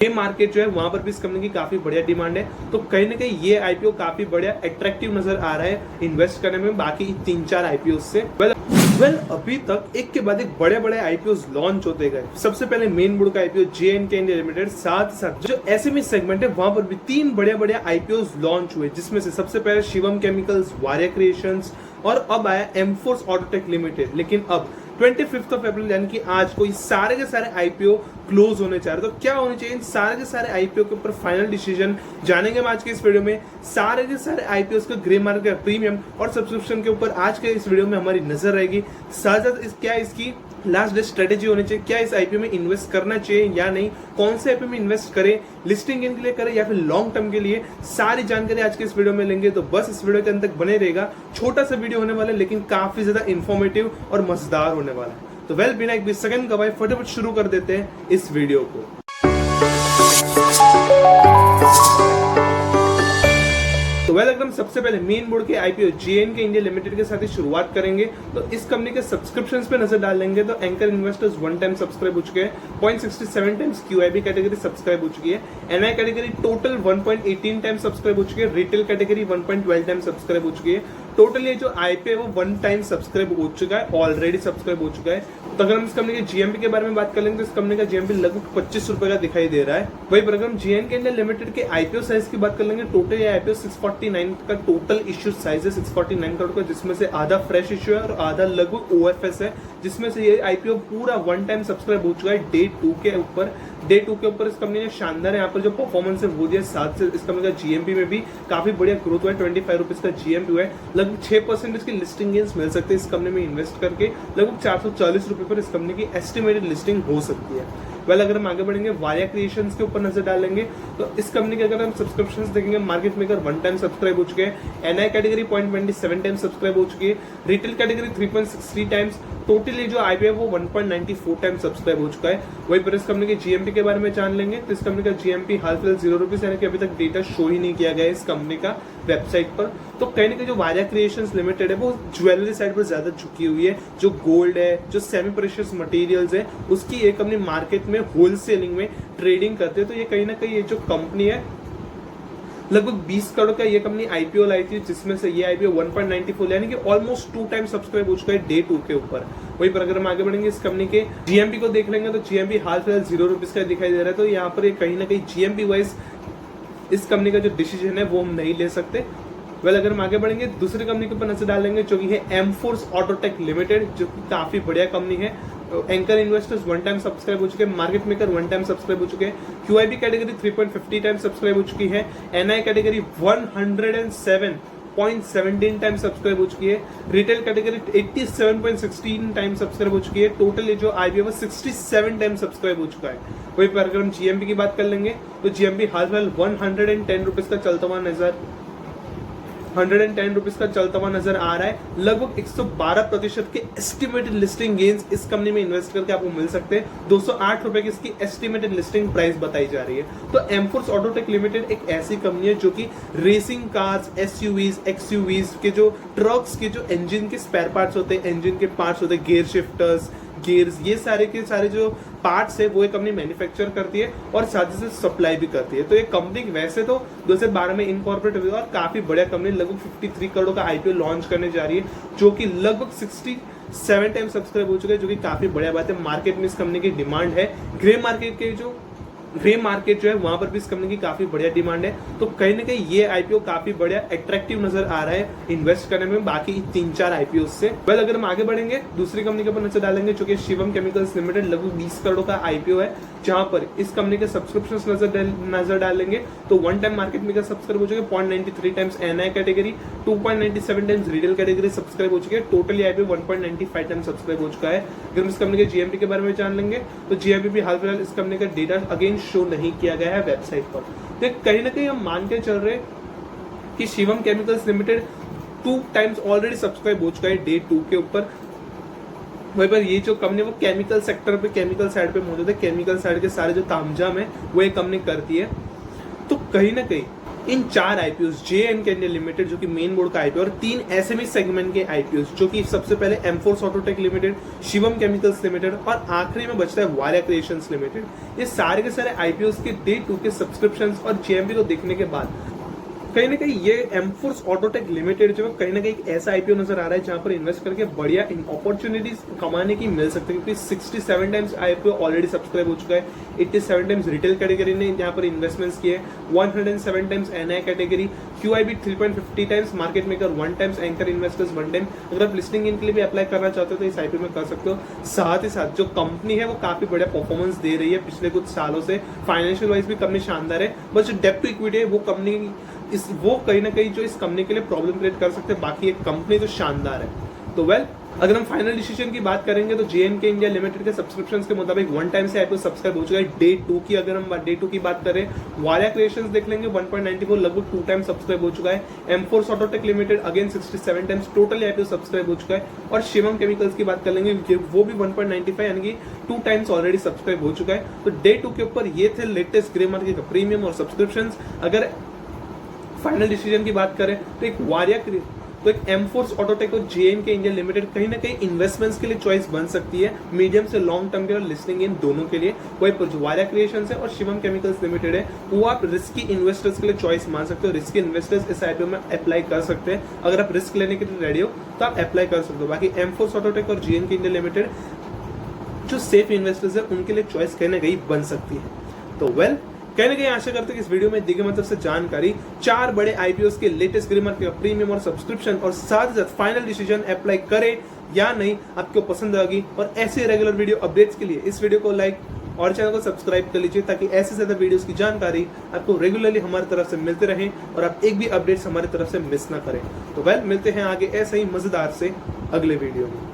ये मार्केट जो है वहां पर भी इस कंपनी की काफी बढ़िया डिमांड है। तो कहीं ना कहीं ये आईपीओ काफी बढ़िया अट्रैक्टिव नजर आ रहा है इन्वेस्ट करने में बाकी 3-4 आईपीओ से। वेल अभी तक एक के बाद एक बड़े बड़े आईपीओ लॉन्च होते गए। सबसे पहले मेन बोर्ड का आईपीओ JNK इंडिया लिमिटेड, साथ साथ जो एसएमई सेगमेंट है वहां पर भी 3 बड़े बड़े आईपीओ लॉन्च हुए, जिसमें से सबसे पहले शिवम केमिकल्स, वारिया क्रिएशंस और अब आया एमफोर्स ऑटोटेक लिमिटेड। लेकिन अब 25 अप्रैल यानी कि आज को सारे के सारे आईपीओ क्लोज होने चाह रहे। तो क्या होने चाहिए इन सारे के सारे आईपीओ के ऊपर फाइनल डिसीजन जानेंगे हम आज के इस वीडियो में। सारे के सारे आईपीओ के ग्रे मार्केट, प्रीमियम और सब्सक्रिप्शन के ऊपर आज के इस वीडियो में हमारी नजर रहेगी। साथ साथ क्या इसकी लास्ट डे स्ट्रेटेजी होनी चाहिए, क्या इस आईपीओ में इन्वेस्ट करना चाहिए या नहीं, कौन से आईपीओ में इन्वेस्ट करें, लिस्टिंग के लिए करें या फिर लॉन्ग टर्म के लिए, सारी जानकारी आज के इस वीडियो में लेंगे। तो बस इस वीडियो के अंत तक बने रहेगा। छोटा सा वीडियो होने वाला है लेकिन काफी ज्यादा इन्फॉर्मेटिव और मजेदार होने वाला है। तो वेल बिना एक भी सेकंड गवाए फटाफट शुरू कर देते हैं इस वीडियो को। तो वेल अगर हम सबसे पहले मेन बोर्ड के आईपीओ JNK इंडिया लिमिटेड के साथ ही शुरुआत करेंगे तो इस कंपनी के सब्सक्रिप्शंस पे नजर डाल लेंगे तो एंकर इन्वेस्टर्स 1 टाइम सब्सक्राइब हो चुके हैं, 0.67 टाइम्स QIB कैटेगरी सब्सक्राइब हो चुकी है, NI category total 1.18 time subscribe हो चुकी है, रिटेल कैटेगरी 1.12 टाइम सब्सक्राइब हो चुकी है। टोटल ये जो आईपीओ है वो 1 टाइम सब्सक्राइब हो चुका है, ऑलरेडी सब्सक्राइब हो चुका है। तो अगर हम इस कंपनी के GMP के बारे में बात कर लेंगे तो इस कंपनी का GMP लगभग 25 रुपए का दिखाई दे रहा है। वही पर अगर हम JNK इंडिया लिमिटेड के आईपीओ साइज की बात कर लेंगे, टोटल ये आईपीओ 649 का टोटल इश्यू साइज है, 649 करोड़ का, जिसमें से आधा फ्रेश इश्यू है और आधा लगभग OFS है, जिसमें से ये आईपीओ पूरा 1 टाइम सब्सक्राइब हो चुका है डे 2 के ऊपर। डे 2 के ऊपर इस कंपनी ने शानदार यहाँ पर जो परफॉर्मेंस है वो दिया। साथ से इस कंपनी का GMP में भी काफी बढ़िया ग्रोथ हुआ है, 25 रुपीज का GMP हुआ है, लगभग 6% इसकी लिस्टिंग गेन्स मिल सकते हैं इस कंपनी में इन्वेस्ट करके। लगभग 440 रुपए पर इस कंपनी की एस्टिमेटेड लिस्टिंग हो सकती है। वेल अगर हम आगे बढ़ेंगे वारिया क्रिएशंस के ऊपर नजर डालेंगे तो इस कंपनी के अगर हम सब्सक्रिप्शंस देखेंगे, मार्केट मेकर 1 टाइम सब्सक्राइब हो चुके हैं, NI कैटेगरी 0.27 टाइम सब्सक्राइब हो चुकी है, रिटेल कैटेगरी 3.63 टाइम्स, टोटल ये जो आईपीओ है वो 1.94 टाइम सब्सक्राइब हो चुका है। वही पर इस कंपनी के GMP के बारे में जान लेंगे तो इस कंपनी का GMP हाल फिलहाल 0 रुपीज यानी कि अभी तक डेटा शो ही नहीं किया गया है इस कंपनी का वेबसाइट पर। तो कहीं ना कहीं जो वारिया क्रिएशंस लिमिटेड है वो ज्वेलरी साइड पर ज्यादा झुकी हुई है। जो गोल्ड है, जो सेमी प्रेशियस मटेरियल्स है, उसकी ये कंपनी मार्केट में होलसेलिंग में ट्रेडिंग करते हैं। तो ये कहीं ना कहीं ये जो कंपनी है लगभग 20 करोड़ का ये कंपनी आईपीओ लाई थी, जिसमें से ये आईपीओ 1.94 यानी कि ऑलमोस्ट 2 टाइम सब्सक्राइब हो चुका है डे 2 के ऊपर। वही पर अगर हम आगे बढ़ेंगे इस कंपनी के GMP को देख लेंगे तो GMP हाल फिलहाल 0 रुपीज का दिखाई दे रहा है। तो यहाँ पर कहीं ना कहीं GMP वाइज इस कंपनी का जो डिसीजन है वो हम नहीं ले सकते। वेल अगर हम आगे बढ़ेंगे दूसरी कंपनी के ऊपर नजर डालेंगे जो कि है एमफोर्स ऑटोटेक लिमिटेड, जो कि काफी बढ़िया कंपनी है। एंकर इन्वेस्टर्स 1 टाइम सब्सक्राइब हो चुके हैं, मार्केट मेकर 1 टाइम सब्सक्राइब हो चुके हैं, QIB कैटेगरी 3.50 टाइम सब्सक्राइब हो चुकी है, NI कैटेगरी 107.17 टाइम सब्सक्राइब हो चुकी है, रिटेल कैटेगरी 87.16 टाइम सब्सक्राइब हो चुकी है। टोटल ये जो आईपीओ है 67 टाइम सब्सक्राइब हो चुका है। वही पर अगर हम GMP की बात कर लेंगे तो GMP हाल फिलहाल 110 रुपीज का चलता हुआ नजर 110 रुपीज का चलता हुआ नजर आ रहा है। लगभग 112% के एस्टिमेटेड लिस्टिंग गेन्स इस कंपनी में इन्वेस्ट करके आपको मिल सकते हैं। 208 रुपए की इसकी एस्टिमेटेड लिस्टिंग प्राइस बताई जा रही है। तो एमफोर्स ऑटोटेक लिमिटेड एक ऐसी कंपनी है जो कि रेसिंग कार्स, SUVs, XUVs के जो ट्रक्स के जो इंजन के स्पेयर पार्ट्स होते हैं, इंजन के पार्ट्स होते हैं, गियर शिफ्टर्स, गियर्स, ये सारे के सारे जो पार्ट्स है वो एक कंपनी मैन्युफैक्चर करती है और साथ ही साथ सप्लाई भी करती है। तो ये कंपनी वैसे तो 2012 में इनकॉर्पोरेट हुई और काफी बढ़िया कंपनी लगभग 53 करोड़ का आईपीओ लॉन्च करने जा रही है, जो कि लगभग 67 टाइम सब्सक्राइब हो चुका है, जो कि काफी बढ़िया बात है। मार्केट में इस कंपनी की डिमांड है। ग्रे मार्केट जो है वहां पर भी इस कंपनी की काफी बढ़िया डिमांड है। तो कहीं ना कहीं ये आईपीओ काफी बढ़िया अट्रैक्टिव नजर आ रहा है इन्वेस्ट करने में बाकी 3-4 आईपीओ से। वेल अगर हम आगे बढ़ेंगे दूसरी कंपनी के ऊपर नजर डालेंगे जो कि शिवम केमिकल्स लिमिटेड, लगभग 20 करोड़ का आईपीओ है, जहां पर इस कंपनी के सब्सक्रिप्शंस नजर डालेंगे तो 1 टाइम मार्केट मेकर सब्सक्राइब हो चुके हैं, 0.93 times NI category, 2.97 times retail category subscribe हो चुके हैं। टोटली आईपीओ 1.95 टाइम सब्सक्राइब हो चुका है। अगर हम इस कंपनी के GMP के बारे में जान लेंगे तो GMP भी हाल फिलहाल इस कंपनी का डेटा अगेन शो नहीं किया गया है वेबसाइट पर। तो कहीं ना कहीं हम मान के चल रहे कि Shivam chemicals limited 2 times already subscribe हो चुका है डे 2 के ऊपर। वहीं पर ये जो कंपनी वो केमिकल सेक्टर पे, केमिकल साइड पे मौजूद है, केमिकल साइड के सारे जो तामझाम है वो ये कंपनी करती है। तो कहीं ना कहीं इन 4 आईपीओस JNK इंडिया लिमिटेड जो कि मेन बोर्ड का आईपीओ और 3 SME सेगमेंट के आईपीओस जो कि सबसे पहले Emmforce Autotech Limited, Shivam chemicals limited और आखिरी में बचता है वारिया क्रिएशंस लिमिटेड। ये सारे के सारे आईपीओस के डे 2 के सब्सक्रिप्शंस और JMP को देखने के बाद कहीं ना कहीं ये एमफोर्स ऑटोटेक लिमिटेड जो कहीं ना कहीं एक ऐसा आईपीओ नजर आ रहा है जहां पर इन्वेस्ट करके बढ़िया अपॉर्चुनिटीज कमाने की मिल सकती है, क्योंकि 67 टाइम्स आईपीओ ऑलरेडी सब्सक्राइब हो चुका है, 87 टाइम्स रिटेल कैटेगरी ने यहाँ पर इन्वेस्टमेंट्स किए, 107 times NI category, QIB 3.50 times, market maker 1 times, anchor investors 1 time. अगर आप लिस्टिंग इन के लिए भी अप्लाई करना चाहते हो तो इस आईपीओ में कर सकते हो। साथ ही साथ जो कंपनी है वो काफी बढ़िया परफॉर्मेंस दे रही है पिछले कुछ सालों से, फाइनेंशियल वाइज भी कंपनी शानदार है, बस जो डेब्ट टू इक्विटी है वो कंपनी वो कहीं ना कहीं जो इस कंपनी के लिए प्रॉब्लम क्रिएट कर सकते हैं, बाकी एक कंपनी तो शानदार है। तो अगर हम फाइनल डिसीजन की बात करेंगे तो JNK इंडिया लिमिटेड के सब्सक्रिप्शंस के मुताबिक 1 टाइम से आईपीओ सब्सक्राइब हो चुका है। डे 2 की अगर हम डे 2 की बात करें, वारिया क्रिएशंस देख लेंगे 1.94 लगभग 2 टाइम सब्सक्राइब हो चुका है। Emmforce Autotech Limited again 67 times total IPO subscribe हो चुका है। और शिवम केमिकल्स की बात कर लेंगे वो भी 1.95 यानी कि 2 टाइम्स ऑलरेडी सब्सक्राइब हो चुका है। तो डे 2 के ऊपर ये थे लेटेस्ट ग्रे मार्केट का प्रीमियम और सब्सक्रिप्शंस। अगर फाइनल डिसीजन की बात करें तो एक एमफोर्स ऑटोटेक और JNK इंडिया लिमिटेड कहीं ना कहीं इन्वेस्टमेंट्स के लिए चॉइस बन सकती है, मीडियम से लॉन्ग टर्म के और लिस्टिंग इन दोनों के लिए। कोई वारिया क्रिएशंस है और शिवम केमिकल्स लिमिटेड है, वो आप रिस्की इन्वेस्टर्स के लिए चॉइस मान सकते हो। रिस्की इन्वेस्टर्स इस आईपीओ में अप्लाई कर सकते हैं, अगर आप रिस्क लेने के लिए रेडी हो तो आप अप्लाई कर सकते हो। बाकी एमफोर्स ऑटोटेक और JNK इंडिया लिमिटेड जो सेफ इन्वेस्टर्स है उनके लिए चॉइस कहीं ना कहीं बन सकती है। तो कहीं ना कहीं आशा करते हैं कि इस वीडियो में दी गई मतलब से जानकारी 4 बड़े आईपीओस के लेटेस्ट ग्रे मार्केट का प्रीमियम और सब्सक्रिप्शन और साथ ही साथ फाइनल डिसीजन अप्लाई करे या नहीं आपको पसंद आएगी। और ऐसे रेगुलर वीडियो अपडेट्स के लिए इस वीडियो को लाइक और चैनल को सब्सक्राइब कर लीजिए, ताकि ऐसे ज्यादा वीडियोस की जानकारी आपको रेगुलरली हमारी तरफ से मिलते रहे और आप एक भी अपडेट्स हमारी तरफ से मिस ना करें। तो मिलते हैं आगे ऐसे ही मजेदार से अगले वीडियो में।